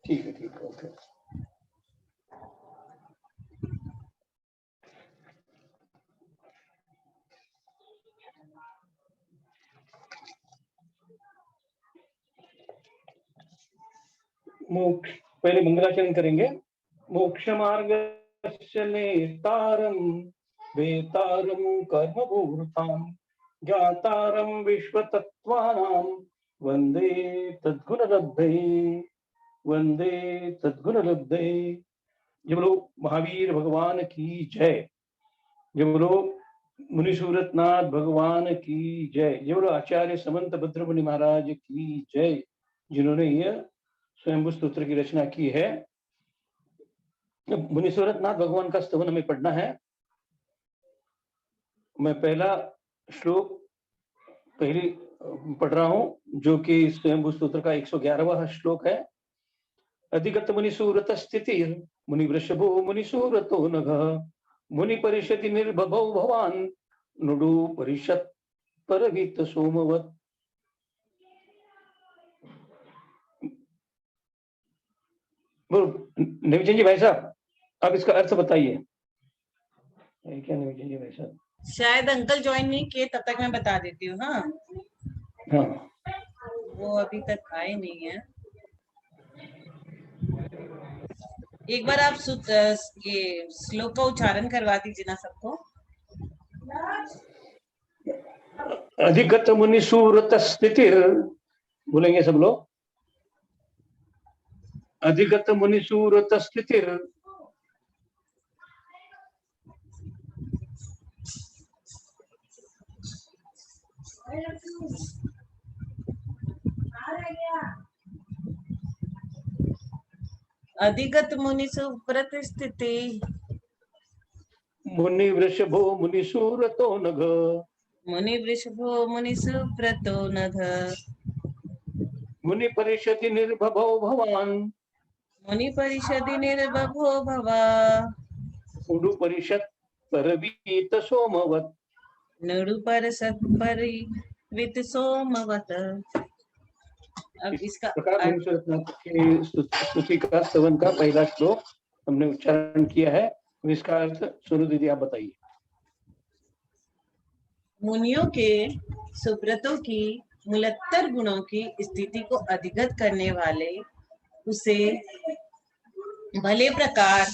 ठीक है, ओके। मोक्ष, पहले मंगलाचरण करेंगे। मोक्ष मार्ग नेतारं वेतारं कर्मभूतां ज्ञातारं विश्वतत्त्वानां वंदे तद्गुणलब्धये। जब बोलो महावीर भगवान की जय, जब बोलो मुनिसूरतनाथ भगवान की जय, जब बोलो आचार्य समंत भद्रमुनि महाराज की जय, जिन्होंने यह स्वयंभू स्तोत्र की रचना की है। मुनिसूरतनाथ भगवान का स्तवन हमें पढ़ना है। मैं पहला श्लोक पहली पढ़ रहा हूं, जो कि स्वयंभू स्तोत्र का 111वां श्लोक है। अधिगत मुनिसूरत स्थिति मुनि वृषभो मुनिसूरतो नघ मुनि परिषति निर्भभो भवान नुडु परिषत् परगीत सोमवत। निविजन जी भाई साहब, आप इसका अर्थ बताइए। क्या निविजन जी भाई साहब? शायद अंकल ज्वाइन नहीं किए, तब तक मैं बता देती हूँ। हाँ हाँ, वो अभी तक आए नहीं है। एक बार आप ये श्लोक का उच्चारण करवा दीजिए ना सबको। अधिगत मुनिसूरत स्थिति, बोलेंगे सब लोग। अधिगत मुनिसूरत स्थिति अधिगत मुनि सुव्रत स्थिति मुनि वृषभो मुनिसूरतो नघ मुनि वृषभो मुनि सुव्रतो नघ मुनि परिषति निर्भभो भवान मुनि परिषदि निर्बभो भवा उडु परिषत् परवीत सोमवत। नडु परिषत् परिवित सोमवत। अब इसका प्रकार मुनिसूरतनाथ की स्तुति का स्तवन का पहला श्लोक हमने उच्चारण किया है। इसका अर्थ सोनू दीदी आप बताइए। मुनियों के सुब्रतों की मूलत्तर गुणों की स्थिति को अधिगत करने वाले, उसे भले प्रकार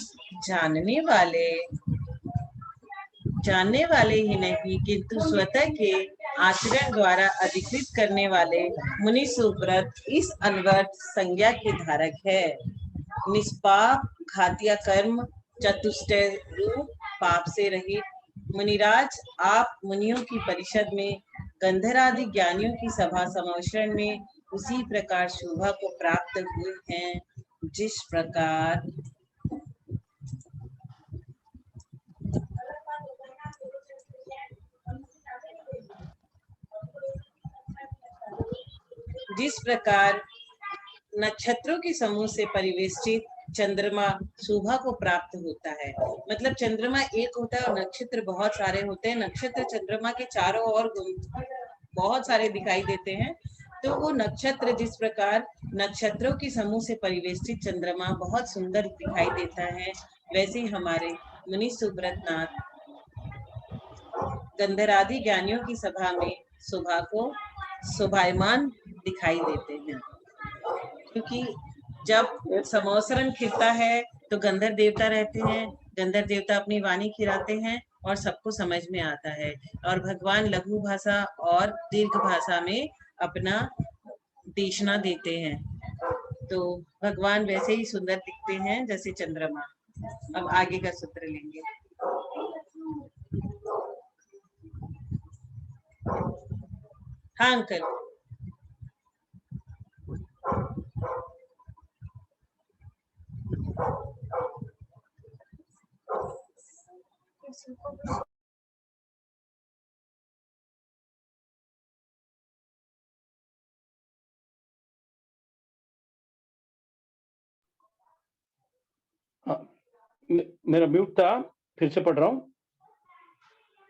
जानने वाले ही नहीं किंतु स्वतः के आचरण द्वारा अधिकृत करने वाले मुनि सुब्रत इस अनवर्त संज्ञा के धारक है। निष्पाप घातिया कर्म चतुष्टय रूप पाप से रहित मुनिराज, आप मुनियों की परिषद में गंधर्वादि ज्ञानियों की सभा समावेशन में उसी प्रकार शोभा को प्राप्त हुए हैं जिस प्रकार नक्षत्रों के समूह से परिवेष्टित चंद्रमा शोभा को प्राप्त होता है। मतलब चंद्रमा एक होता है और नक्षत्र बहुत सारे होते हैं। नक्षत्र चंद्रमा के चारों ओर बहुत सारे दिखाई देते हैं। तो वो नक्षत्र, जिस प्रकार नक्षत्रों के समूह से परिवेष्टित चंद्रमा बहुत सुंदर दिखाई देता है, वैसे ही हमारे मुनि सुब्रतनाथ गंधर्वादि ज्ञानियों की सभा में शोभा को शोभायमान दिखाई देते हैं। क्योंकि जब समवसरण खिलता है तो गंधर्व देवता रहते हैं, गंधर्व देवता अपनी वाणी खिलाते हैं और सबको समझ में आता है। और भगवान लघु भाषा और दीर्घ भाषा में अपना देशना देते हैं। तो भगवान वैसे ही सुंदर दिखते हैं जैसे चंद्रमा। अब आगे का सूत्र लेंगे। हाँ अंकल। मेरा म्यूट था, फिर से पढ़ रहा हूं।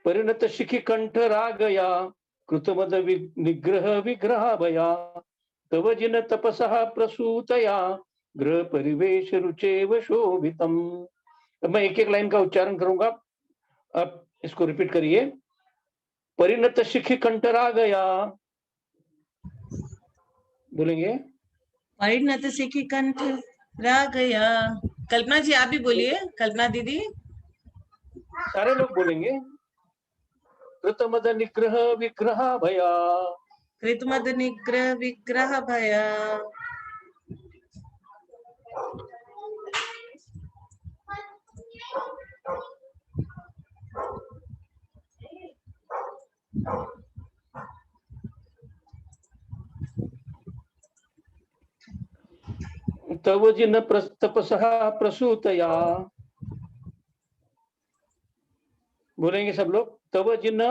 परिणत शिखी कंठ रागया कृतमद निग्रह विग्रह भया तव जिन तपसः प्रसूतया गृह परिवेश रुचेव शोभितम। अब मैं एक एक लाइन का उच्चारण करूंगा, आप इसको रिपीट करिए। परिणत शिखी कंठरा गया, बोलेंगे। परिणत शिखी कंठ रा गया। कल्पना जी आप भी बोलिए, कल्पना दीदी। सारे लोग बोलेंगे। कृतमद निग्रह विग्रह भया, कृतमद निग्रह विग्रह भया। तव जिन तपसः प्रसूतया, बोलेंगे सब लोग। तव जिन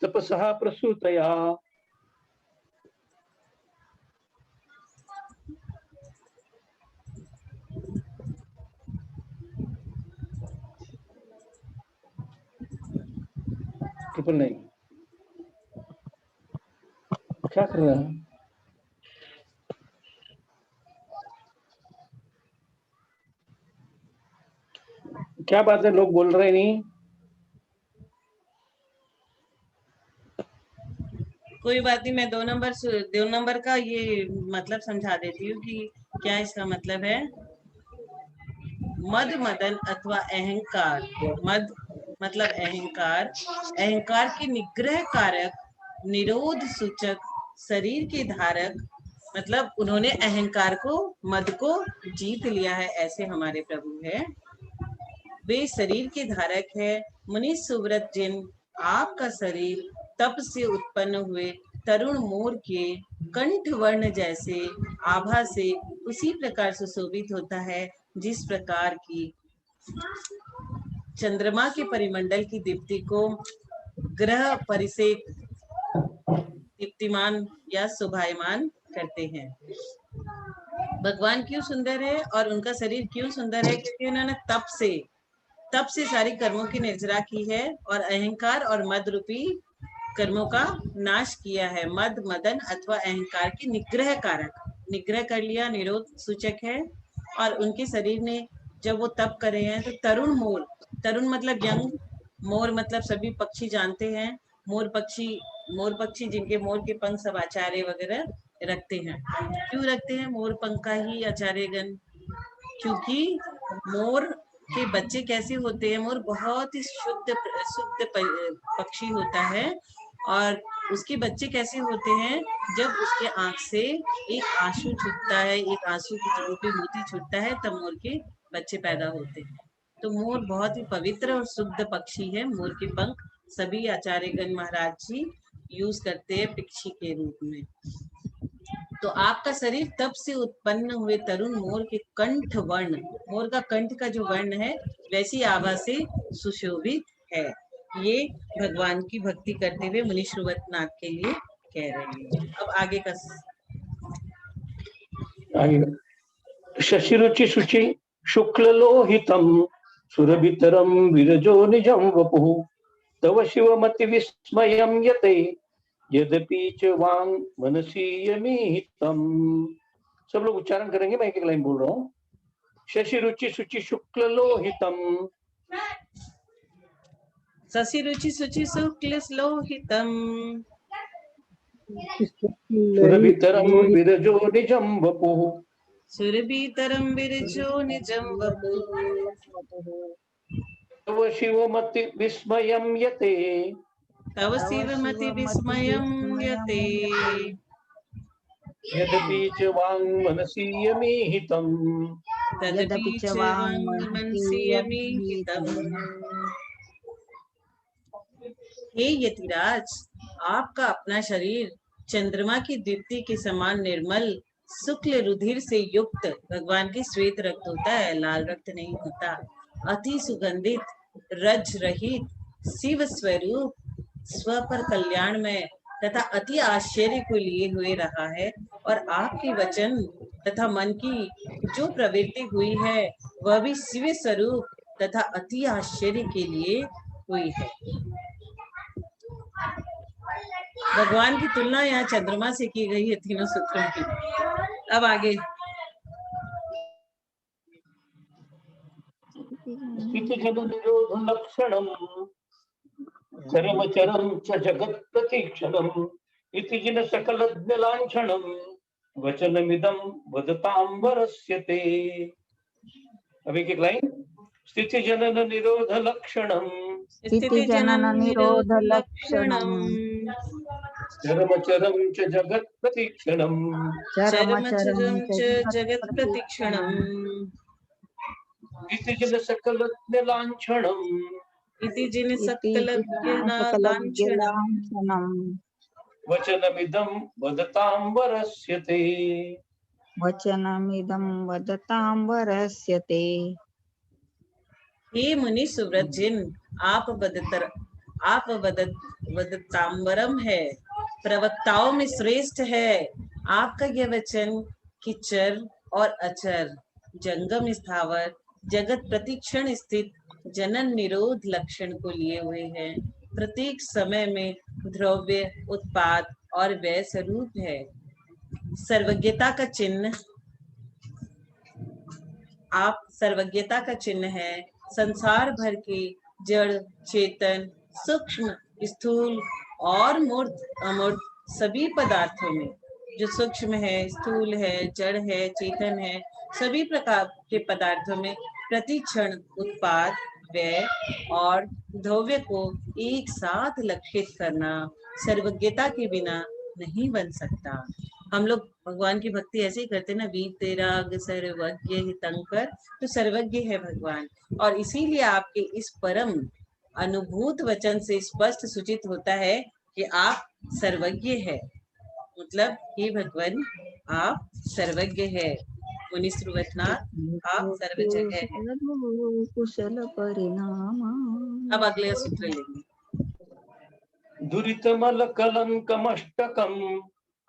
तपसः प्रसूतया, ट्रिपल नहीं, क्या कर रहा है? क्या बात है, लोग बोल रहे नहीं? कोई बात नहीं, मैं 2 नंबर का ये मतलब समझा देती हूँ कि क्या इसका मतलब है। मद मदन अथवा अहंकार। मद मतलब अहंकार, अहंकार के निग्रह कारक, निरोध सूचक, शरीर के धारक। मतलब उन्होंने अहंकार को, मद को जीत लिया है, ऐसे हमारे प्रभु है। वे शरीर के धारक है। मुनि सुव्रत जिन, आपका शरीर तप से उत्पन्न हुए तरुण मोर के कंठ वर्ण जैसे आभा से उसी प्रकार सुशोभित होता है जिस प्रकार की चंद्रमा के परिमंडल की दीप्ति को ग्रह परिसेक दीप्तिमान या शोभायमान करते हैं। भगवान क्यों सुंदर है और उनका शरीर क्यों सुंदर है? क्योंकि उन्होंने तप से सारी कर्मों की निर्जरा की है और अहंकार और मद रूपी कर्मों का नाश किया है। मद मदन अथवा अहंकार के निग्रह कारक, निग्रह कर लिया, निरोध सूचक है। और उनके शरीर ने जब वो तप करे हैं तो तरुण मोर, तरुण मतलब यंग, मोर मतलब सभी पक्षी जानते हैं। मोर पक्षी जिनके मोर के पंख सब आचार्य वगैरह रखते हैं। क्यों रखते हैं मोर पंख का ही आचार्यगण? क्योंकि मोर के बच्चे कैसे होते हैं? मोर बहुत ही शुद्ध पक्षी होता है और उसके बच्चे कैसे होते हैं? जब उसके आंख से एक आंसू छूटता है, एक आंसू की रूपी मोती छूटता है, तब मोर के बच्चे पैदा होते हैं। तो मोर बहुत ही पवित्र और शुद्ध पक्षी है। मोर के पंख सभी आचार्यगण महाराज जी यूज करते हैं पक्षी के रूप में। तो आपका शरीर तब से उत्पन्न हुए तरुण मोर के कंठ वर्ण, मोर का कंठ का जो वर्ण है वैसी आभा से सुशोभित है। ये भगवान की भक्ति करते हुए मुनि श्रुवतनाथ के लिए कह रहे हैं। अब आगे का शशिरुचि शुचि शुक्ल लोहितम सुरभितरम विरजो निजम वपुः तव शिवमति विस्मयं यते यद्यपि च वांग मनसी यमीहितम। सब लोग उच्चारण करेंगे, मैं एक एक लाइन बोल रहा हूँ। शशिरुचि शुचि शुक्ल लोहितम, शशिरुचि शुचि शुक्ल लोहितम सुरभितरम विरजो निजम वपुः सुरभितरम विरजो निजम वपुः तव शिवमति विस्मयं यते तव शिवमति विस्मयं यते यद्यपि च वांग मनसी यमीहितम। तदपि च वांग मनसि यमीहितम्। हे यतिराज, आपका अपना शरीर चंद्रमा की दीप्ति के समान निर्मल शुक्ल रुधिर से युक्त, भगवान की श्वेत रक्त होता है, लाल रक्त नहीं होता, अति सुगंधित रज रहित शिव स्वरूप, स्व पर कल्याण में तथा अति आश्चर्य को लिए हुए रहा है। और आपके वचन तथा मन की जो प्रवृत्ति हुई है वह भी शिव स्वरूप तथा अति आश्चर्य के लिए हुई है। भगवान की तुलना यहाँ चंद्रमा से की गई है तीनों सूत्रों की। अब आगे स्थिति जन निरोध लक्षणम चरम च जगत प्रतीक्षणम इति जिन सकल लांछनम वचनमिदं वदतां वरस्यते। अब एक लाइन। स्थिति जनन निरोध लक्षणम स्थिति जनन निरोध लक्षणम चरम च जगत प्रतीक्षणम चरम च जगत प्रतीक्षणम इति जिन सकल लांछनम इति जिन सकल लांछनम वचनमिदं वदतां वरस्यते। वचनमिदं वदतां वरस्यते। हे मुनि सुव्रत जिन आप वदतांबरम है, प्रवक्ताओं में श्रेष्ठ है। आपका यह वचन कि चर और अचर, जंगम स्थावर, जगत प्रतिक्षण स्थित जनन निरोध लक्षण को लिए हुए है। प्रत्येक समय में द्रव्य, उत्पाद और व्यय स्वरूप है। सर्वज्ञता का चिन्ह, आप सर्वज्ञता का चिन्ह है। संसार भर के जड़, चेतन, सूक्ष्म, स्थूल और मूर्त अमूर्त सभी पदार्थों में, जो सूक्ष्म है, स्थूल है, जड़ है, चेतन है, सभी प्रकार के पदार्थों में प्रति क्षण उत्पाद, व्यय और द्रव्य को एक साथ लक्षित करना सर्वज्ञता के बिना नहीं बन सकता। हम लोग भगवान की भक्ति ऐसे ही करते ना, वीतराग सर्वज्ञ हितंकर, तो सर्वज्ञ है भगवान। और इसीलिए आपके इस परम अनुभूत वचन से स्पष्ट सूचित होता है कि आप सर्वज्ञ है। मतलब हे भगवान, आप सर्वज्ञ है। मुनि श्रुवतनाथ, आप सर्व जगह है। कुशल परिणाम। अब अगले सूत्र लेंगे। दुरितमल कलंकमष्टकम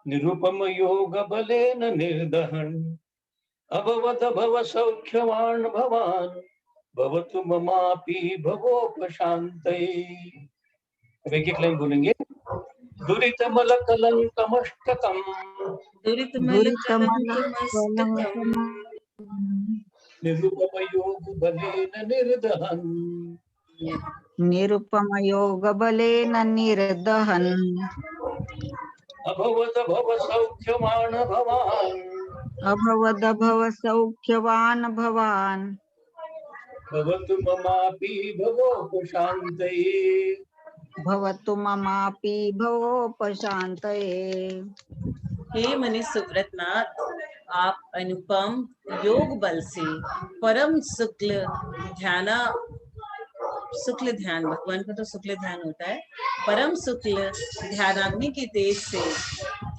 निरुपम योग बलेन निर्दहन अभवत भव सौख्यवान भवान भवतु ममापि भवोपशान्तये। अब एक एक लाइन बोलेंगे। दुरितमल कलंकमष्टकम निरुपम योग बलेन निर्दहन निरुपम योग बलेन निर्दहन अभवत भव सौख्यवान भवान अभवद भव सौख्यवान भवान भवतु ममापि भवोपशान्तये। भवतु ममापि भवोपशान्तये। हे मुनि सुव्रतनाथ, आप अनुपम योग बल से परम शुक्ल ध्यान, भगवान का तो शुक्ल ध्यान होता है, परम शुक्ल ध्यानाग्नि के तेज से,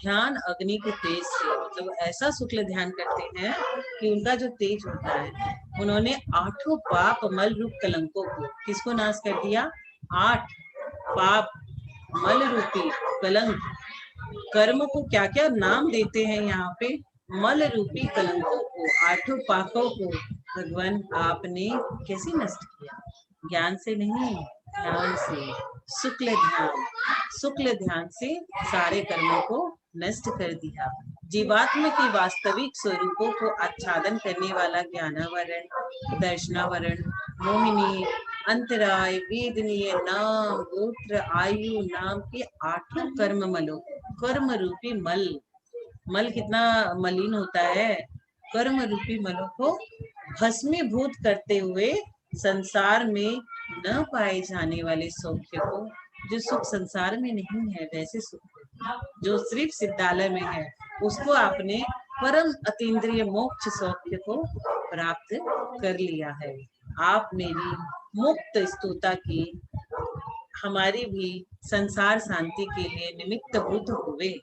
ध्यान अग्नि के तेज से, मतलब ऐसा शुक्ल ध्यान करते हैं कि उनका जो तेज होता है, उन्होंने 8 पाप मल रूप कलंकों को किसको नाश कर दिया? 8 पाप मल रूपी कलंक, कर्म को क्या क्या नाम देते हैं यहाँ पे, मल रूपी कलंकों को, 8 पापों को भगवान आपने कैसे नष्ट किया? ज्ञान से नहीं, ध्यान से, शुक्ल ध्यान से सारे कर्मों को नष्ट कर दिया। जीवात्मा के वास्तविक स्वरूपों को आच्छादन करने वाला ज्ञानावरण, दर्शनावरण, मोहिनी, अंतराय, वेदनीय, नाम, गोत्र, आयु, नाम के 8 कर्म मलों, कर्म रूपी मल कितना मलिन होता है, कर्म रूपी मलों को भस्मीभूत करते हुए संसार में न पाए जाने वाले सौख्य को, जो सुख संसार में नहीं है वैसे सुख जो सिर्फ सिद्धालय में है, उसको आपने परम अतीन्द्रिय मोक्ष सौख्य को प्राप्त कर लिया है। आप मेरी मुक्त स्तुता की, हमारी भी संसार शांति के लिए निमित्त भूत हुए।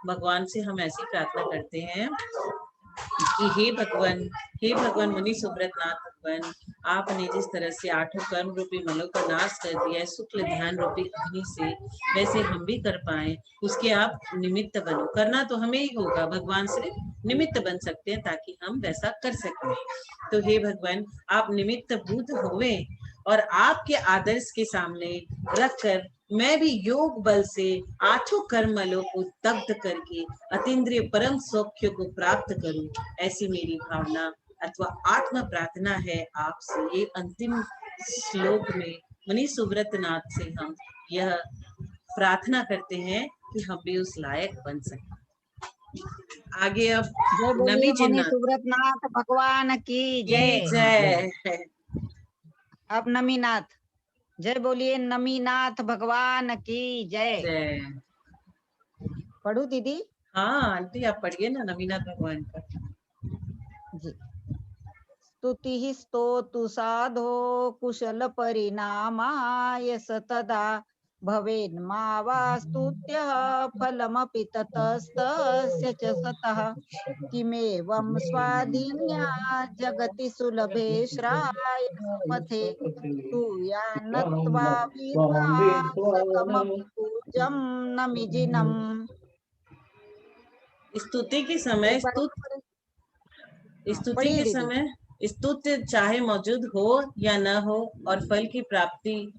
भगवान से हम ऐसी प्रार्थना करते हैं कि हे भगवान मुनि सुव्रतनाथ भगवान, आपने जिस तरह से 8 कर्म रूपी मलों का नाश कर दिया है शुक्ल ध्यान रूपी अग्नि से, वैसे हम भी कर पाए, उसके आप निमित्त बनो। करना तो हमें ही होगा, भगवान सिर्फ निमित्त बन सकते हैं ताकि हम वैसा कर सकें। तो हे भगवान, आप निमित्त भूत हुए और आपके आदर्श के सामने रखकर मैं भी योग बल से 8 कर्मलों को दग्ध करके अतीन्द्रिय परम सौख्य को प्राप्त करूं, ऐसी मेरी भावना अथवा आत्म प्रार्थना है आपसे। ये अंतिम श्लोक में मुनि सुब्रत नाथ से हम यह प्रार्थना करते हैं कि हम भी उस लायक बन सकें। आगे अब जय बोलिए नबी जी मुनि नाथ सुब्रत नाथ भगवान की की जय। जय। अब नमीनाथ, जय बोलिए नमीनाथ भगवान की जय। जय। पढ़ू दीदी? हाँ आंटी आप पढ़िए ना नवीनाथ भगवान का। जी। स्तुति स्तोतु साधो कुशल परिणामाय सतदा भवेन्मा वा स्तुत्यः फलमपि ततस्तस्य च सतः किमेवं स्वाधीन्या जगति सुलभे श्राय सुपथे तूया नत्वा विद्वांसकमपि पूज्यं नमिजिनम्। स्तुति के समय एक बार और पढ़ें। स्तुति पढ़िए के दीदी। समय स्तुति चाहे मौजूद हो या न हो और फल की प्राप्ति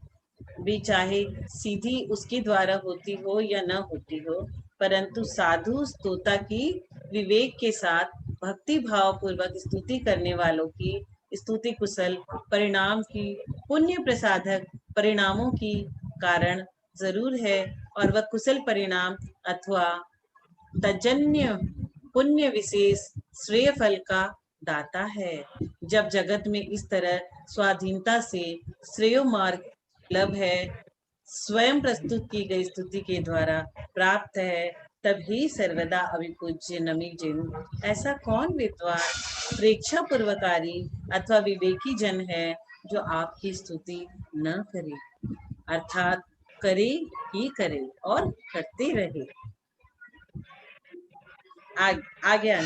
भी चाहे सीधी उसके द्वारा होती हो या न होती हो, परंतु साधु स्तोता की विवेक के साथ भक्ति भाव पूर्वक स्तुति करने वालों की स्तुति कुशल परिणाम की पुण्य प्रसादक परिणामों की कारण जरूर है, और वह कुशल परिणाम अथवा तजन्य पुण्य विशेष श्रेय फल का दाता है। जब जगत में इस तरह स्वाधीनता से श्रेय मार्ग लभ है, स्वयं प्रस्तुत की गई स्तुति के द्वारा प्राप्त है, तभी सर्वदा अभिपूज्य नमी जिन ऐसा कौन विद्वान प्रेक्षा पूर्वकारी अथवा विवेकी जन है जो आपकी स्तुति न करे, अर्थात करे ही करे और करते रहे। आगे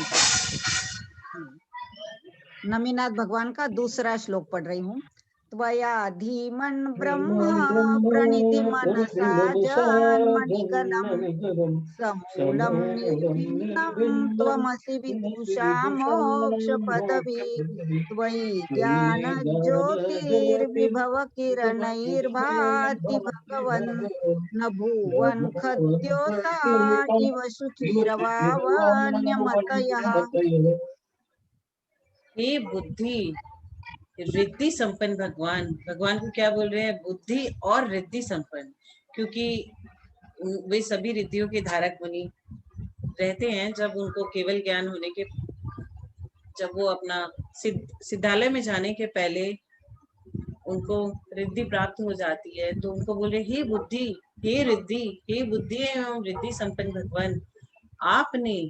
नमीनाथ भगवान का दूसरा श्लोक पढ़ रही हूँ। त्वया धीमन ब्रह्म प्रणिधि मनसा जन्मनिगलम समूलम निर्विघ्नं त्वमसि विदुषा मोक्ष पदवी त्वयि ज्ञान ज्योतिर्विभव किरणैर्भाति भगवन् न भुवन खद्योता इव शुचिरवावन्यमतयः। हे बुद्धि रिद्धि संपन्न भगवान, भगवान को क्या बोल रहे हैं? बुद्धि और रिद्धि संपन्न, क्योंकि वे सभी रिद्धियों के धारक मुनि रहते हैं। जब उनको केवल ज्ञान होने के, जब वो अपना सिद्धालय में जाने के पहले उनको रिद्धि प्राप्त हो जाती है, तो उनको बोले हे बुद्धि, हे रिद्धि, हे बुद्धि एवं रिद्धि संपन्न भगवान, आपने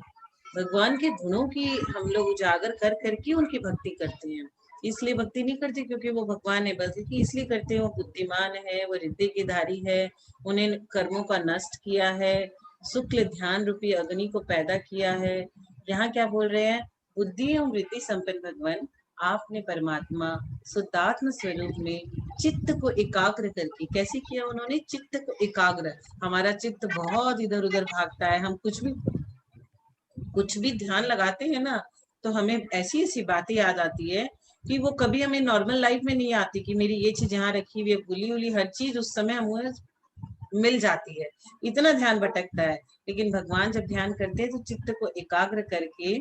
भगवान के गुणों की हम लोग उजागर कर करके उनकी भक्ति करते हैं। इसलिए भक्ति नहीं करते क्योंकि वो भगवान है, बल्कि इसलिए करते हैं वो बुद्धिमान है, वो रिद्धि की धारी है, उन्हें कर्मों का नष्ट किया है, शुक्ल ध्यान रूपी अग्नि को पैदा किया है। यहाँ क्या बोल रहे हैं? बुद्धि एवं रिद्धि संपन्न भगवान, आपने परमात्मा शुद्धात्म स्वरूप में चित्त को एकाग्र करके, कैसे किया उन्होंने? चित्त को एकाग्र। हमारा चित्त बहुत इधर उधर भागता है, हम कुछ भी ध्यान लगाते हैं ना, तो हमें ऐसी ऐसी बातें याद आती है कि वो कभी हमें नॉर्मल लाइफ में नहीं आती कि मेरी ये चीज यहाँ रखी हुई है, भूली उली हर चीज उस समय हमें मिल जाती है, इतना ध्यान भटकता है। लेकिन भगवान जब ध्यान करते हैं तो चित्त को एकाग्र करके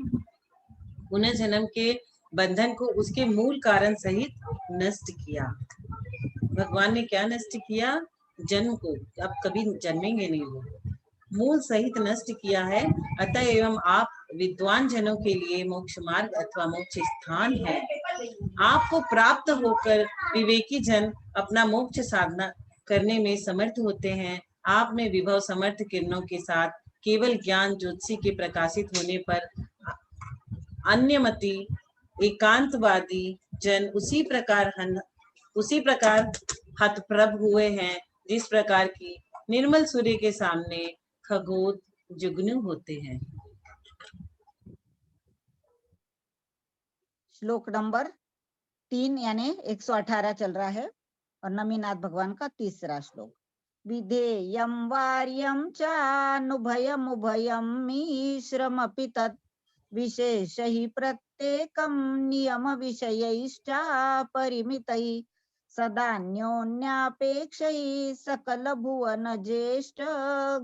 पुनः जन्म के बंधन को उसके मूल कारण सहित नष्ट किया। भगवान ने क्या नष्ट किया? जन्म को, अब कभी जन्मेंगे नहीं वो, मूल सहित नष्ट किया है। अतः एवं आप विद्वान जनों के लिए मोक्ष मार्ग अथवा मोक्ष स्थान है। आपको प्राप्त होकर विवेकी जन अपना मोक्ष साधना करने में समर्थ होते हैं। आप में विभव समर्थ किरणों के साथ केवल ज्ञान ज्योतिषी के प्रकाशित होने पर अन्यमति एकांतवादी जन उसी प्रकार हतप्रभ हुए हैं जिस प्रकार की निर्मल सूर्य के सामने खगोल जुगनू होते हैं। श्लोक नंबर 3 यानी 118 चल रहा है और नमीनाथ भगवान का तीसरा श्लोक। विधेयं वार्यं चानुभयम् उभयं मिश्रमपि तत् विशेष हि प्रत्येकं नियम विषयैश्चा परिमितैः सदान्योन्यापेक्षैः सकल भुवन ज्येष्ठ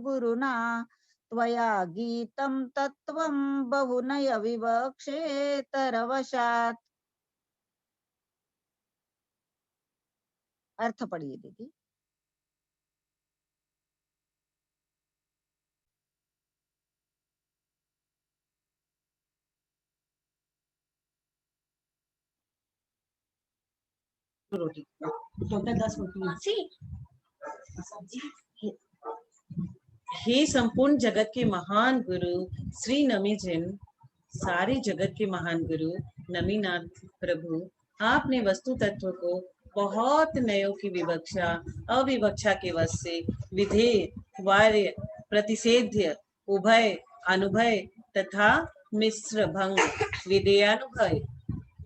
गुरुना त्वया गीतं तत्त्वं बहुनय विवक्षेतरवशात्। अर्थ पढ़िए दीदी। रोटी टोटल 10 रोटी। हे संपूर्ण जगत के महान गुरु श्री नमी जिन, सारे जगत के महान गुरु नमीनाथ प्रभु, आपने वस्तु तत्व को बहुत नयों की विवक्षा अविवक्षा के वश से विधेय, वार्य, प्रतिषेध्य, उभय, अनुभय तथा मिश्र भंग, विधेयानुभय,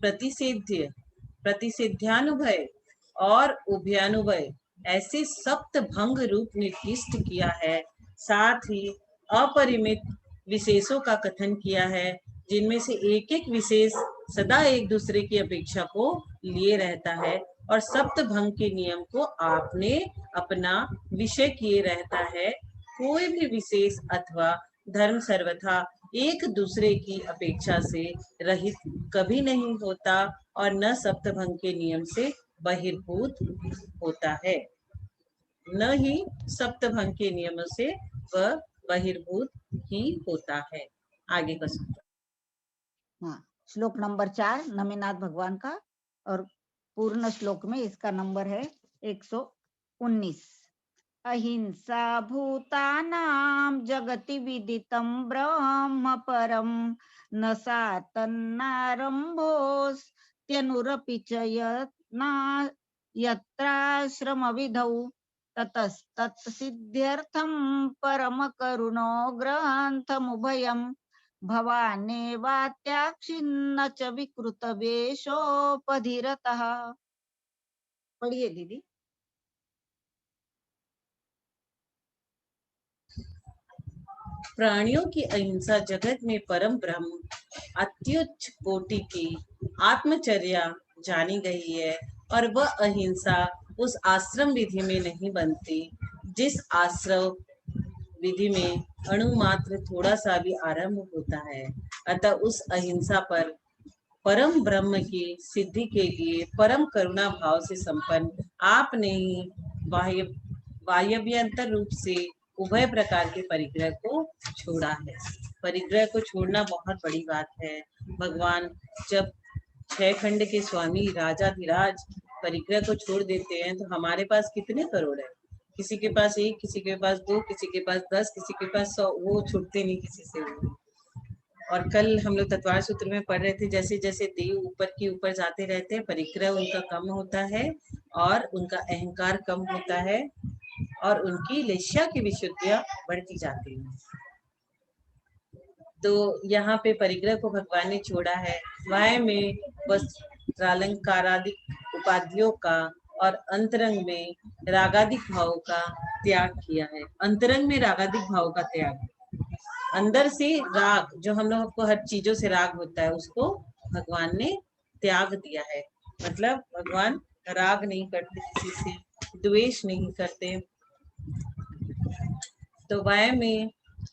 प्रतिषेध्य, प्रतिषिध्यानुभय और उभयानुभय ऐसे सप्त भंग रूप निर्दिष्ट किया है। साथ ही अपरिमित विशेषों का कथन किया है, जिनमें से एक एक विशेष सदा एक दूसरे की अपेक्षा को लिए रहता है और सप्त भंग के नियम को आपने अपना विषय किए रहता है। कोई भी विशेष अथवा धर्म सर्वथा एक दूसरे की अपेक्षा से रहित कभी नहीं होता और न सप्तभंग के नियम से बहिर्भूत होता है, न ही सप्तभंग के नियमों से वह बहिर्भूत ही होता है। आगे का सूत्र। हाँ, श्लोक नंबर 4 नमीनाथ भगवान का, और पूर्ण श्लोक में इसका नंबर है 119। अहिंसा भूतानां जगति विदितं ब्रह्म परम, न सा तन्नारंभोस्त्यनुरपि च यत्राश्रम विधौ ततस्तत् सिद्ध्यर्थं परम करुणो ग्रंथमुभयम् भवानेवात्याक्षिन्न च विकृत वेशोपधिरतः। पढ़िए दीदी। प्राणियों की अहिंसा जगत में परम ब्रह्म अत्युच्च कोटि की आत्मचर्या जानी गई है, और वह अहिंसा उस आश्रम विधि में नहीं बनती जिस आश्रम विधि में अणु मात्र थोड़ा सा भी आरंभ होता है। अतः उस अहिंसा पर परम ब्रह्म की सिद्धि के लिए परम करुणा भाव से संपन्न आपने ही वायव्यंतर रूप से उभय प्रकार के परिग्रह को छोड़ा है। परिग्रह को छोड़ना बहुत बड़ी बात है। भगवान जब 6 खंड के स्वामी राजाधिराज परिग्रह को छोड़ देते हैं तो हमारे पास कितने करोड़ है? किसी के पास 1, किसी के पास 2, किसी के पास 10, किसी के पास 100, वो छूटते नहीं किसी से। और कल हम लोग तत्वार सूत्र में पढ़ रहे थे, जैसे जैसे देव ऊपर की ऊपर जाते रहते हैं, परिग्रह उनका कम होता है और उनका अहंकार कम होता है और उनकी लेश्या की विशुद्धियां बढ़ती जाती हैं। तो यहाँ पे परिग्रह को भगवान ने छोड़ा है। वाय में वस्त्रालंकारादिक उपाधियों का और अंतरंग में रागादिक भाव का त्याग किया है। अंतरंग में रागादिक भाव का त्याग, अंदर से राग, जो हम लोग को हर चीजों से राग होता है, उसको भगवान ने त्याग दिया है। मतलब भगवान राग नहीं करते, किसी से द्वेष नहीं करते। तो वाय में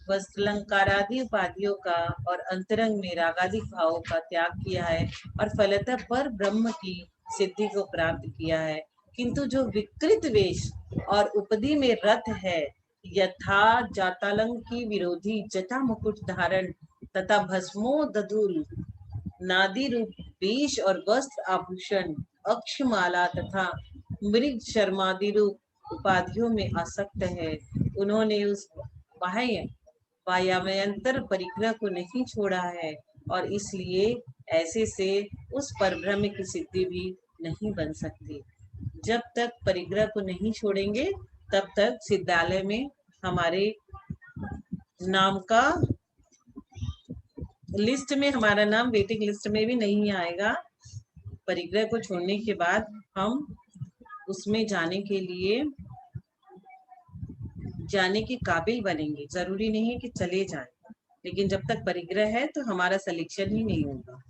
वस्त्रालंकारादि उपाधियों का और अंतरंग में रागादिक भावों का त्याग किया है और फलतः पर ब्रह्म की सिद्धि को प्राप्त किया है। किंतु जो विकृत वेश और उपदि में रत है, यथा जातालंग की विरोधी जटा मुकुट धारण तथा भस्मोदधूल नादि रूप वेश और वस्त्र आभूषण, अक्षमाला तथा मृग शर्मादि रूप उपाधियों में आसक्त है, उन्होंने उस वायव्यंतर परिग्रह को नहीं छोड़ा है और इसलिए ऐसे से उस परब्रह्म की सिद्धि भी नहीं बन सकती। जब तक परिग्रह को नहीं छोड़ेंगे तब तक सिद्धालय में हमारे नाम का लिस्ट में, हमारा नाम वेटिंग लिस्ट में भी नहीं आएगा। परिग्रह को छोड़ने के बाद हम उसमें जाने के काबिल बनेंगे। जरूरी नहीं है कि चले जाएं, लेकिन जब तक परिग्रह है तो हमारा सिलेक्शन ही नहीं होगा।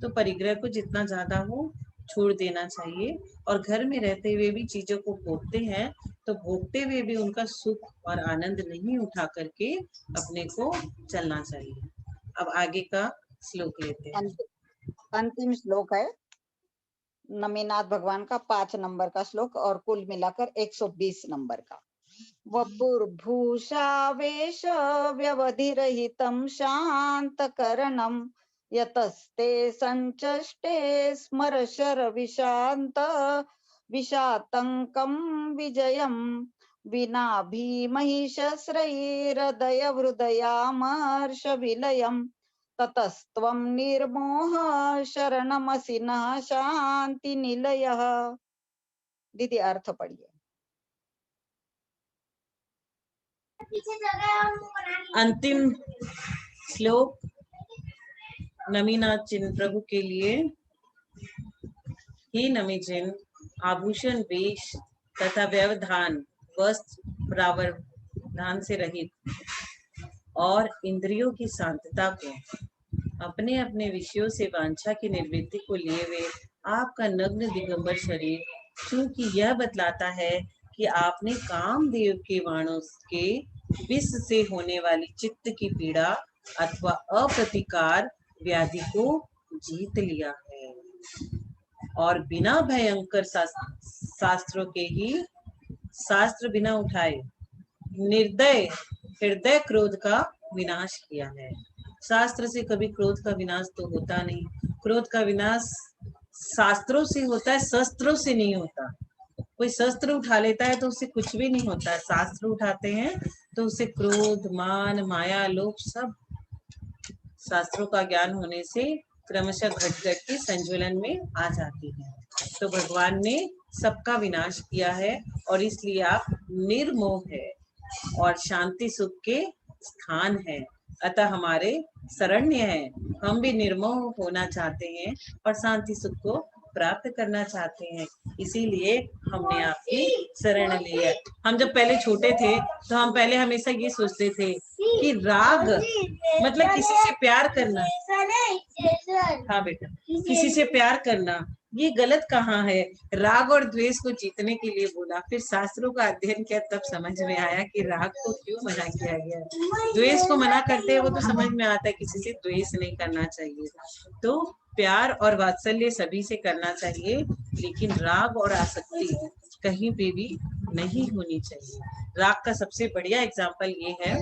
तो परिग्रह को जितना ज्यादा हो छोड़ देना चाहिए, और घर में रहते हुए भी चीजों को भोगते हैं तो भोगते हुए भी उनका सुख और आनंद नहीं उठा करके अपने को चलना चाहिए। अब आगे का श्लोक लेते हैं। अंतिम श्लोक है नमीनाथ भगवान का 5 नंबर का श्लोक और कुल मिलाकर 120 नंबर का। वपुर्भूषावेश व्यवधिरहितं शान्तकरणं यतस्ते संचष्टे स्मरशर विशांत विषातंकं विजयं विना भीमहिषस्रैरदय हृदयामर्ष विलयम् ततस्त्वं निर्मोह शरणमसि नः शांति निलयः। दीदी अर्थ पढ़िए। अंतिम श्लोक नमीनाथ चिन्ह प्रभु के लिए। हे नमी चिन्ह, आभूषण वेश तथा व्यवधान वस्त्र प्रावधान से रहित और इंद्रियों की शांतता को अपने अपने विषयों से वांछा की निवृत्ति को लिए हुए आपका नग्न दिगंबर शरीर, क्योंकि यह बतलाता है कि आपने कामदेव के बाणों के विष से होने वाली चित्त की पीड़ा अथवा अप्रतिकार व्याधि को जीत लिया है और बिना भयंकर शास्त्रों के ही शास्त्र बिना उठाए निर्दय हृदय क्रोध का विनाश किया है। शास्त्र से कभी क्रोध का विनाश तो होता नहीं। क्रोध का विनाश शास्त्रों से होता है, शस्त्रों से नहीं होता। कोई शस्त्र उठा लेता है तो उससे कुछ भी नहीं होता है। शास्त्र उठाते हैं तो उससे क्रोध, मान, माया, लोभ सब शास्त्रों का ज्ञान होने से क्रमशः घट घट के संज्वलन में आ जाती है। तो भगवान ने सबका विनाश किया है और इसलिए आप निर्मोह है और शांति सुख के स्थान है। अतः हमारे शरण्य है। हम भी निर्मोह होना चाहते हैं और शांति सुख को प्राप्त करना चाहते हैं, इसीलिए हमने आपकी शरण ली है। हम जब पहले छोटे थे तो हम पहले हमेशा ये सोचते थे कि राग मतलब किसी से प्यार करना। हाँ बेटा, किसी से प्यार करना ये गलत कहाँ है। राग और द्वेष को जीतने के लिए बोला। फिर शास्त्रों का अध्ययन किया तब समझ में आया कि राग को क्यों मना किया गया, द्वेष को मना करते हैं वो तो समझ में आता है, किसी से द्वेष नहीं करना चाहिए। तो प्यार और वात्सल्य सभी से करना चाहिए, लेकिन राग और आसक्ति कहीं पे भी नहीं होनी चाहिए। राग का सबसे बढ़िया एग्जाम्पल ये है,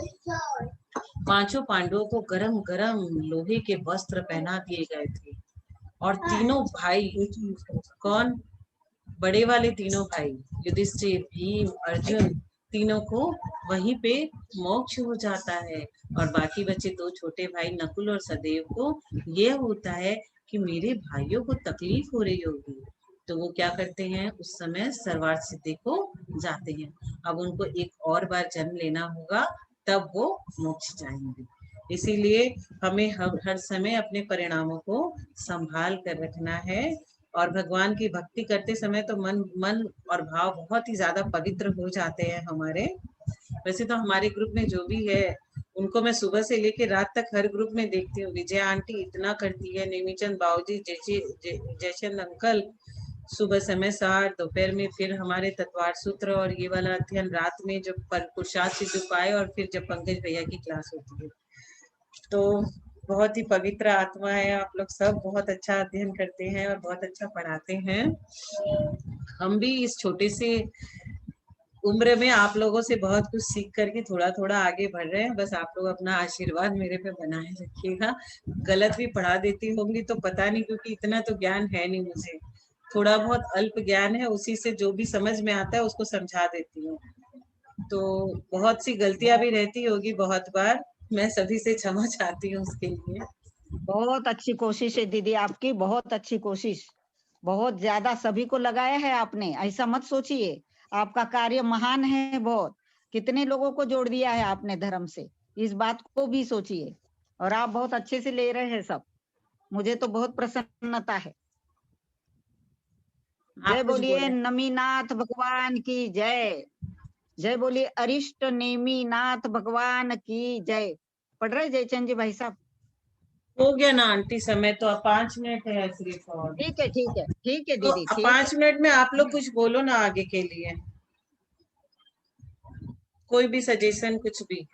पांचों पांडवों को गरम गरम लोहे के वस्त्र पहना दिए गए थे और तीनों भाई, कौन, बड़े वाले तीनों भाई युधिष्ठिर, भीम, अर्जुन, तीनों को वहीं पे मोक्ष हो जाता है और बाकी बचे दो छोटे भाई नकुल और सहदेव को यह होता है कि मेरे भाइयों को तकलीफ हो रही होगी, तो वो क्या करते हैं, उस समय सर्वार्थ सिद्धि को जाते हैं। अब उनको एक और बार जन्म लेना होगा तब वो मोक्ष जाएंगे। इसीलिए हमें हर समय अपने परिणामों को संभाल कर रखना है और भगवान की भक्ति करते समय तो मन और भाव बहुत ही ज्यादा पवित्र हो जाते हैं हमारे। वैसे तो हमारे ग्रुप में जो भी है उनको मैं सुबह से लेके रात तक हर ग्रुप में देखती हूँ। विजय आंटी इतना करती है, नेमीचंद बाबूजी, जयचंद अंकल सुबह समय 60, दोपहर में फिर हमारे तत्वार सूत्र और ये वाला अध्ययन रात में जब पुरुषार्थ सिद्ध पाए और फिर जब पंकज भैया की क्लास होती है। तो बहुत ही पवित्र आत्मा है आप लोग सब, बहुत अच्छा अध्ययन करते हैं और बहुत अच्छा पढ़ाते हैं। हम भी इस छोटे से उम्र में आप लोगों से बहुत कुछ सीख करके थोड़ा थोड़ा आगे बढ़ रहे हैं। बस आप लोग अपना आशीर्वाद मेरे पे बनाए रखिएगा। गलत भी पढ़ा देती होंगी तो पता नहीं, क्योंकि इतना तो ज्ञान है नहीं मुझे, थोड़ा बहुत अल्प ज्ञान है, उसी से जो भी समझ में आता है उसको समझा देती हूँ। तो बहुत सी गलतियां भी रहती होगी, बहुत बार मैं सभी से क्षमा चाहती हूँ उसके लिए। बहुत अच्छी कोशिश है दीदी आपकी, बहुत अच्छी कोशिश, बहुत ज्यादा सभी को लगाया है आपने। ऐसा मत सोचिए, आपका कार्य महान है बहुत, कितने लोगों को जोड़ दिया है आपने धर्म से, इस बात को भी सोचिए। और आप बहुत अच्छे से ले रहे हैं सब, मुझे तो बहुत प्रसन्नता है। जय बोलिए नमीनाथ भगवान की जय। जय बोलिए अरिष्ट नेमीनाथ भगवान की जय। पढ़ रहे जयचंद जी भाई साहब? हो गया ना आंटी समय, तो अब 5 मिनट है सिर्फ और। ठीक है ठीक है ठीक है तो दीदी, ठीक 5 मिनट में आप लोग कुछ बोलो ना आगे के लिए, कोई भी सजेशन कुछ भी।